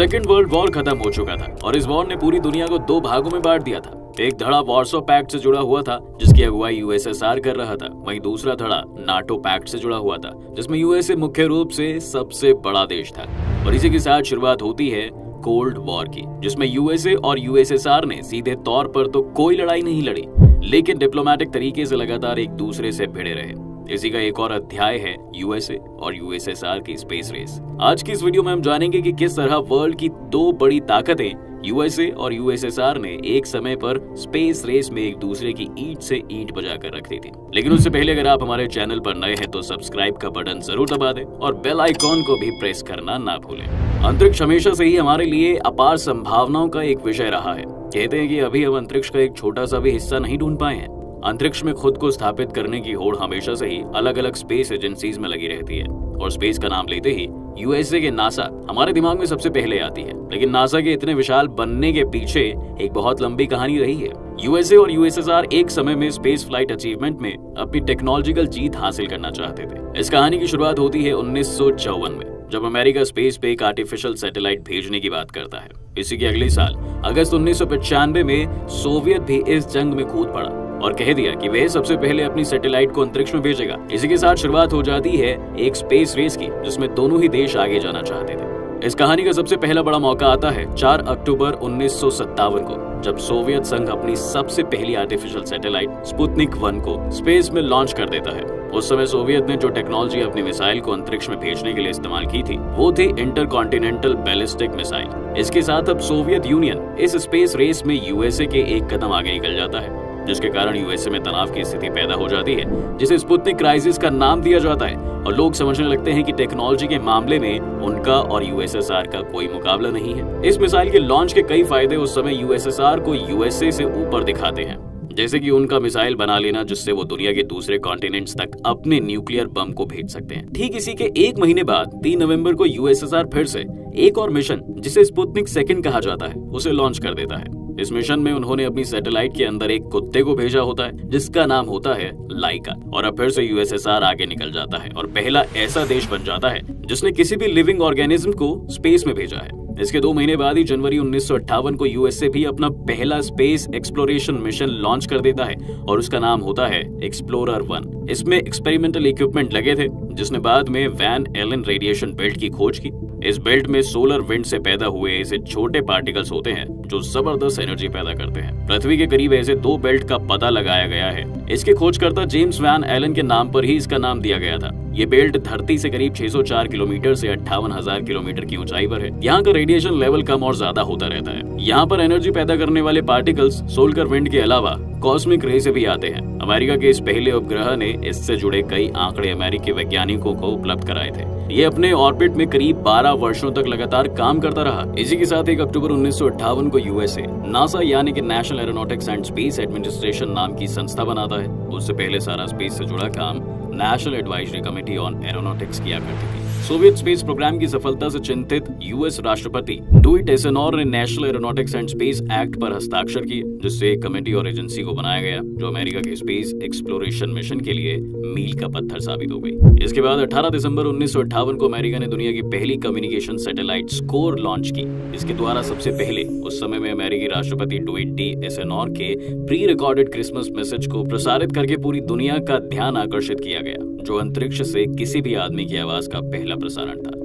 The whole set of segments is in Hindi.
सेकेंड वर्ल्ड वॉर खत्म हो चुका था और इस वॉर ने पूरी दुनिया को दो भागों में बांट दिया था। एक धड़ा वॉर्सो पैक्ट से जुड़ा हुआ था जिसकी अगुवाई यूएसएसआर कर रहा था, वहीं दूसरा धड़ा नाटो पैक्ट से जुड़ा हुआ था जिसमें यूएसए मुख्य रूप से सबसे बड़ा देश था। और इसी के साथ शुरुआत होती है कोल्ड वॉर की, जिसमें यूएसए और यूएसएसआर ने सीधे तौर पर तो कोई लड़ाई नहीं लड़ी, लेकिन डिप्लोमेटिक तरीके से लगातार एक दूसरे से भिड़े रहे। इसी का एक और अध्याय है यूएसए और यूएसएसआर की स्पेस रेस। आज की इस वीडियो में हम जानेंगे कि किस तरह वर्ल्ड की दो बड़ी ताकतें यूएसए और यूएसएसआर ने एक समय पर स्पेस रेस में एक दूसरे की ईंट से ईंट बजाकर रख दी थी। लेकिन उससे पहले अगर आप हमारे चैनल पर नए हैं तो सब्सक्राइब का बटन जरूर दबा दें और बेल आइकॉन को भी प्रेस करना ना भूलें। अंतरिक्ष हमेशा से ही हमारे लिए अपार संभावनाओं का एक विषय रहा है। कहते हैं कि अभी हम अंतरिक्ष का एक छोटा सा भी हिस्सा नहीं ढूंढ पाए हैं। अंतरिक्ष में खुद को स्थापित करने की होड़ हमेशा से ही अलग अलग स्पेस एजेंसीज में लगी रहती है और स्पेस का नाम लेते ही यूएसए के नासा हमारे दिमाग में सबसे पहले आती है। लेकिन नासा के इतने विशाल बनने के पीछे एक बहुत लंबी कहानी रही है। यूएसए और यूएसएसआर एक समय में स्पेस फ्लाइट अचीवमेंट में अपनी टेक्नोलॉजिकल जीत हासिल करना चाहते थे। इस कहानी की शुरुआत होती है 1954 में, जब अमेरिका स्पेस पे एक आर्टिफिशियल सैटेलाइट भेजने की बात करता है। इसी के अगले साल अगस्त 1995 में सोवियत भी इस जंग में कूद पड़ा और कह दिया कि वह सबसे पहले अपनी सैटेलाइट को अंतरिक्ष में भेजेगा। इसी के साथ शुरुआत हो जाती है एक स्पेस रेस की, जिसमें दोनों ही देश आगे जाना चाहते थे। इस कहानी का सबसे पहला बड़ा मौका आता है 4 अक्टूबर 1957 को, जब सोवियत संघ अपनी सबसे पहली आर्टिफिशियल सैटेलाइट स्पुतनिक 1 को स्पेस में लॉन्च कर देता है। उस समय सोवियत ने जो टेक्नोलॉजी अपनी मिसाइल को अंतरिक्ष में भेजने के लिए इस्तेमाल की थी वो थी इंटरकॉन्टिनेंटल बैलिस्टिक मिसाइल। इसके साथ अब सोवियत यूनियन इस स्पेस रेस में यूएसए के एक कदम आगे निकल जाता है, जिसके कारण यूएसए में तनाव की स्थिति पैदा हो जाती है, जिसे स्पुतनिक क्राइसिस का नाम दिया जाता है। और लोग समझने लगते हैं कि टेक्नोलॉजी के मामले में उनका और यूएसएसआर का कोई मुकाबला नहीं है। इस मिसाइल के लॉन्च के कई फायदे उस समय यूएसएसआर को यूएसए से ऊपर दिखाते हैं, जैसे कि उनका मिसाइल बना लेना जिससे वो दुनिया के दूसरे कॉन्टिनेंट्स तक अपने न्यूक्लियर बम को भेज सकते हैं। ठीक इसी के एक महीने बाद 3 नवंबर को यूएसएसआर फिर से एक और मिशन, जिसे स्पुतनिक 2 कहा जाता है, उसे लॉन्च कर देता है। इस मिशन में उन्होंने अपनी सैटेलाइट के अंदर एक कुत्ते को भेजा होता है जिसका नाम होता है लाइका। और अब फिर से यूएसएसआर आगे निकल जाता है और पहला ऐसा देश बन जाता है जिसने किसी भी लिविंग ऑर्गेनिज्म को स्पेस में भेजा है। इसके 2 महीने बाद ही जनवरी 1958 को यूएसए भी अपना पहला स्पेस एक्सप्लोरेशन मिशन लॉन्च कर देता है और उसका नाम होता है एक्सप्लोरर 1। इसमें एक्सपेरिमेंटल इक्विपमेंट लगे थे जिसने बाद में वैन एलन रेडिएशन बेल्ट की खोज की। इस बेल्ट में सोलर विंड से पैदा हुए ऐसे छोटे पार्टिकल्स होते हैं जो जबरदस्त एनर्जी पैदा करते हैं। पृथ्वी के करीब ऐसे 2 बेल्ट का पता लगाया गया है। इसके खोजकर्ता जेम्स वैन एलन के नाम पर ही इसका नाम दिया गया था। ये बेल्ट धरती से करीब 604 किलोमीटर से 58,000 किलोमीटर की ऊंचाई पर है। यहाँ का रेडिएशन लेवल कम और ज्यादा होता रहता है। यहाँ पर एनर्जी पैदा करने वाले पार्टिकल्स सोलर विंड के अलावा कॉस्मिक रे से भी आते हैं। अमेरिका के इस पहले उपग्रह ने इससे जुड़े कई आंकड़े अमेरिकी वैज्ञानिकों को उपलब्ध कराए थे। ये अपने ऑर्बिट में करीब 12 वर्षों तक लगातार काम करता रहा। इसी के साथ 1 अक्टूबर 1958 को यूएसए नासा यानी कि national aeronautics and space administration नाम की संस्था बनाता है। उससे पहले सारा स्पेस से जुड़ा काम national advisory committee on aeronautics किया करती थी। सोवियत स्पेस प्रोग्राम की सफलता से चिंतित यूएस राष्ट्रपति डुइट एसेनोर ने national aeronautics and space act पर हस्ताक्षर किए, जिससे एक कमेटी और एजेंसी को बनाया गया जो अमेरिका के स्पेस एक्सप्लोरेशन मिशन के लिए मील का पत्थर साबित हो गई। इसके बाद 18 दिसंबर 1958 को अमेरिका ने दुनिया की पहली कम्युनिकेशन सैटेलाइट स्कोर लॉन्च की। इसके द्वारा सबसे पहले उस समय में अमेरिकी राष्ट्रपति डुइट डी एसेनोर के प्री रिकॉर्डेड क्रिसमस मैसेज को प्रसारित करके पूरी दुनिया का ध्यान आकर्षित किया गया, जो अंतरिक्ष से किसी भी आदमी की आवाज का पहला प्रसारण था।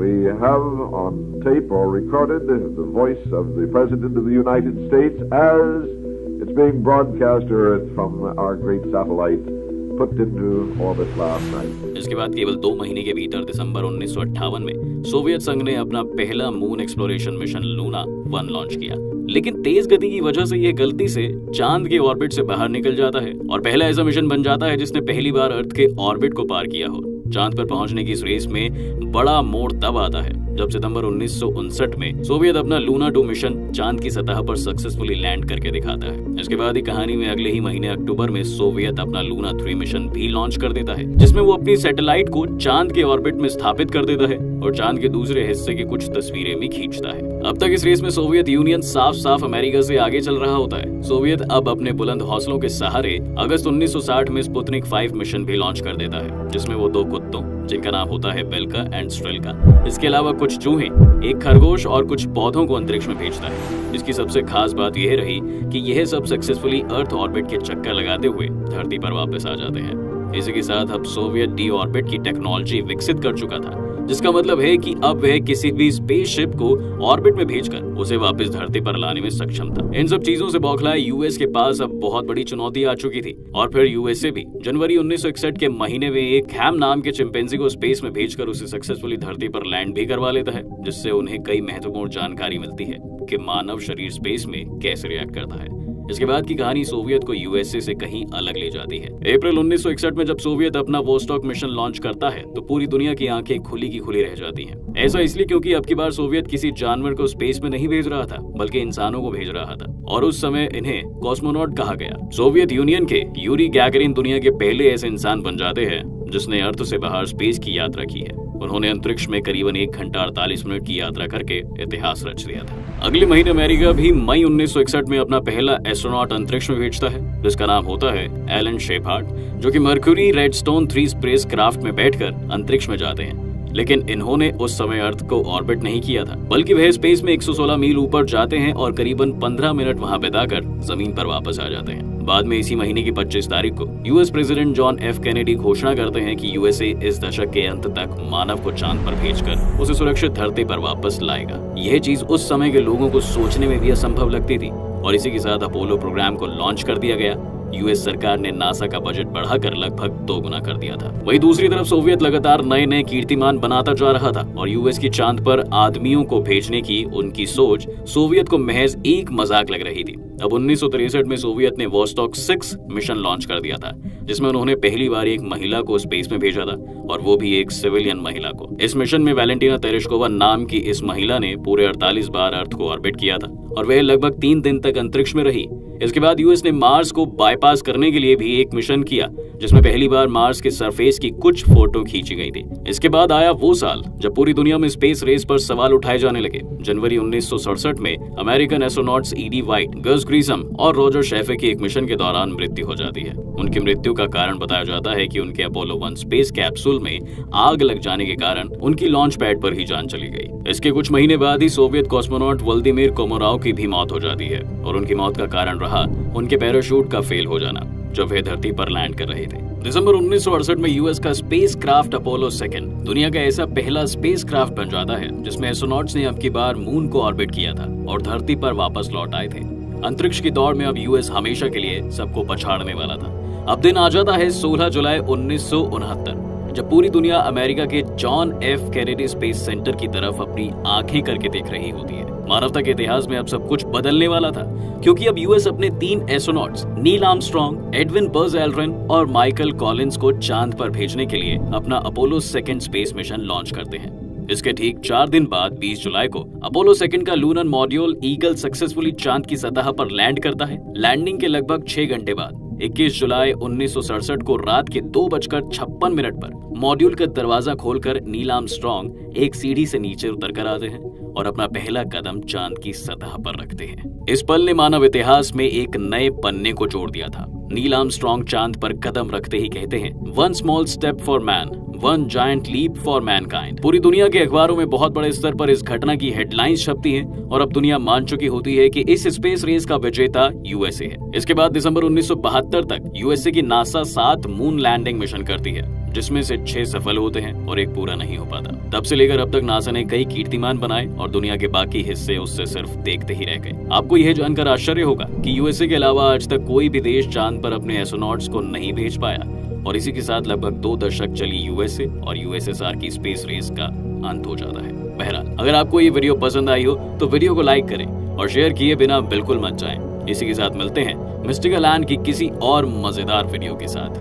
We have on tape or recorded the voice of the President of the United States as it's being broadcast from our great satellite put into orbit last night. इसके बाद केवल 2 महीने के भीतर दिसंबर 1958 में सोवियत संघ ने अपना पहला moon exploration mission Luna 1 launch किया। लेकिन तेज गति की वजह से यह गलती से चांद के ऑर्बिट से बाहर निकल जाता है और पहला ऐसा मिशन बन जाता है जिसने पहली बार अर्थ के ऑर्बिट को पार किया हो। चांद पर पहुंचने की इस रेस में बड़ा मोड़ तब आता है जब सितंबर 1959 में सोवियत अपना लूना 2 मिशन चांद की सतह पर सक्सेसफुली लैंड करके दिखाता है। इसके बाद ही कहानी में अगले ही महीने अक्टूबर में सोवियत अपना लूना 3 मिशन भी लॉन्च कर देता है, जिसमें वो अपनी सैटेलाइट को चांद के ऑर्बिट में स्थापित कर देता है और चांद के दूसरे हिस्से की कुछ तस्वीरें भी खींचता है। अब तक इस रेस में सोवियत यूनियन साफ साफ अमेरिका से आगे चल रहा होता है। सोवियत अब अपने बुलंद हौसलों के सहारे अगस्त 1960 में स्पुतनिक 5 मिशन भी लॉन्च कर देता है, जिसमें वो 2 कुत्तों, जिनका नाम होता है बेल्का एंड स्ट्रेल्का, इसके अलावा कुछ चूहे, एक खरगोश और कुछ पौधों को अंतरिक्ष में भेजता है। इसकी सबसे खास बात यह रही कि यह सब सक्सेसफुली अर्थ ऑर्बिट के चक्कर लगाते हुए धरती पर वापस आ जाते हैं। इसी के साथ अब सोवियत डी ऑर्बिट की टेक्नोलॉजी विकसित कर चुका था, जिसका मतलब है कि अब वह किसी भी स्पेसशिप को ऑर्बिट में भेजकर उसे वापस धरती पर लाने में सक्षम था। इन सब चीजों से बौखलाए यूएस के पास अब बहुत बड़ी चुनौती आ चुकी थी और फिर यूएसए भी जनवरी 1961 के महीने में एक हैम नाम के चिंपैंजी को स्पेस में भेजकर उसे सक्सेसफुली धरती पर लैंड भी करवा लेता है, जिससे उन्हें कई महत्वपूर्ण जानकारी मिलती है कि मानव शरीर स्पेस में कैसे रिएक्ट करता है। इसके बाद की कहानी सोवियत को यूएसए से कहीं अलग ले जाती है। अप्रैल 1961 में जब सोवियत अपना वोस्टॉक मिशन लॉन्च करता है तो पूरी दुनिया की आंखें खुली की खुली रह जाती हैं। ऐसा इसलिए क्योंकि अब की बार सोवियत किसी जानवर को स्पेस में नहीं भेज रहा था, बल्कि इंसानों को भेज रहा था और उस समय इन्हें कॉस्मोनॉट कहा गया। सोवियत यूनियन के यूरी गैगरिन दुनिया के पहले ऐसे इंसान बन जाते हैं जिसने अर्थ से बाहर स्पेस की यात्रा की है। उन्होंने अंतरिक्ष में करीबन 1 घंटा 48 मिनट की यात्रा करके इतिहास रच दिया था। अगले महीने अमेरिका भी मई 1961 में अपना पहला एस्ट्रोनॉट अंतरिक्ष में भेजता है, जिसका नाम होता है एलन शेफार्ड, जो कि मर्क्यूरी रेडस्टोन 3 स्पेस क्राफ्ट में बैठकर अंतरिक्ष में जाते हैं। लेकिन इन्होंने उस समय अर्थ को ऑर्बिट नहीं किया था, बल्कि वह स्पेस में 116 मील ऊपर जाते हैं और करीबन 15 मिनट वहां बिताकर जमीन पर वापस आ जाते हैं। बाद में इसी महीने की 25 तारीख को US president John F Kennedy घोषणा करते हैं कि यूएसए इस दशक के अंत तक मानव को चांद पर भेजकर उसे सुरक्षित धरती पर वापस लाएगा। यह चीज उस समय के लोगों को सोचने में भी असंभव लगती थी और इसी के साथ अपोलो प्रोग्राम को लॉन्च कर दिया गया। यूएस सरकार ने नासा का बजट बढ़ाकर लगभग 2 गुना कर दिया था। वहीं दूसरी तरफ सोवियत लगातार नए नए कीर्तिमान बनाता जा रहा था और यूएस की चांद पर आदमियों को भेजने की उनकी सोच सोवियत को महज एक मजाक लग रही थी। अब 1963 में सोवियत ने वोस्टॉक 6 मिशन लॉन्च कर दिया था, जिसमें उन्होंने पहली बार एक महिला को स्पेस में भेजा था और वो भी एक सिविलियन महिला को। इस मिशन में वैलेंटिना तेरेश्कोवा नाम की इस महिला ने पूरे 48 बार अर्थ को ऑर्बिट किया था और वह लगभग 3 दिन तक अंतरिक्ष में रही। इसके बाद यूएस ने मार्स को बाईपास करने के लिए भी एक मिशन किया, जिसमें पहली बार मार्स के सरफेस की कुछ फोटो खींची गई थी। इसके बाद आया वो साल जब पूरी दुनिया में स्पेस रेस पर सवाल उठाए जाने लगे। जनवरी 1967 में अमेरिकन एस्ट्रोनॉट्स ईडी वाइट, गज ग्रीसम और रॉजर शेफे की एक मिशन के दौरान मृत्यु हो जाती है। उनकी मृत्यु का कारण बताया जाता है कि उनके अपोलो 1 स्पेस कैप्सूल में आग लग जाने के कारण उनकी लॉन्च पैड पर ही जान चली गई। इसके कुछ महीने बाद ही सोवियत कॉस्मोनॉट व्लादिमीर कोमारोव की भी मौत हो जाती है और उनकी मौत का कारण रहा उनके पैराशूट का फेल हो जाना जब वे धरती पर लैंड कर रहे थे। दिसंबर 1968 में यूएस का स्पेस क्राफ्ट अपोलो 2 दुनिया का ऐसा पहला स्पेस क्राफ्ट बन जाता है जिसमें एस्ट्रोनॉट्स ने अब की बार मून को ऑर्बिट किया था और धरती पर वापस लौट आए थे। अंतरिक्ष की दौड़ में अब यूएस हमेशा के लिए सबको पछाड़ने वाला था। अब दिन आ जाता है 16 जुलाई 1969, जब पूरी दुनिया अमेरिका के John F Kennedy space centre की तरफ अपनी आंखें करके देख रही होती है। मानवता के इतिहास में अब सब कुछ बदलने वाला था, क्योंकि अब यूएस अपने 3 astronauts Neil Armstrong, Edwin Buzz Aldrin और माइकल कॉलिंस को चांद पर भेजने के लिए अपना अपोलो 2 स्पेस मिशन लॉन्च करते हैं। इसके ठीक 4 दिन बाद 20 जुलाई को अपोलो 2 का लूनर मॉड्यूल ईगल सक्सेसफुली चांद की सतह पर लैंड करता है। लैंडिंग के लगभग 6 घंटे बाद 21 जुलाई 1967 को रात के 2:56 पर मॉड्यूल का दरवाजा खोलकर नील आर्मस्ट्रॉन्ग एक सीढ़ी से नीचे उतर कर आते हैं और अपना पहला कदम चांद की सतह पर रखते हैं। इस पल ने मानव इतिहास में एक नए पन्ने को जोड़ दिया था। नील आर्मस्ट्रॉन्ग चांद पर कदम रखते ही कहते हैं, 1 small step for man, 1 giant leap for mankind. पूरी दुनिया के अखबारों में बहुत बड़े स्तर पर इस घटना की हेडलाइंस छपती हैं और अब दुनिया मान चुकी होती है कि इस स्पेस रेस का विजेता यूएसए है। इसके बाद दिसंबर 1972 तक यूएसए की नासा 7 मून लैंडिंग मिशन करती है, जिसमें से 6 सफल होते हैं और एक पूरा नहीं हो पाता। तब से लेकर अब तक नासा ने कई कीर्तिमान बनाए और दुनिया के बाकी हिस्से उससे सिर्फ देखते ही रह गए। आपको यह जानकर आश्चर्य होगा कि यूएसए के अलावा आज तक कोई भी देश चांद पर अपने एस्ट्रोनॉट्स को नहीं भेज पाया और इसी के साथ लगभग 2 दशक चली यूएसए और यूएसएसआर की स्पेस रेस का अंत हो जाता है। बहरहाल, अगर आपको ये वीडियो पसंद आई हो तो वीडियो को लाइक करें और शेयर किए बिना बिल्कुल मत जाएं। इसी के साथ मिलते हैं मिस्टिकल लैंड की किसी और मजेदार वीडियो के साथ।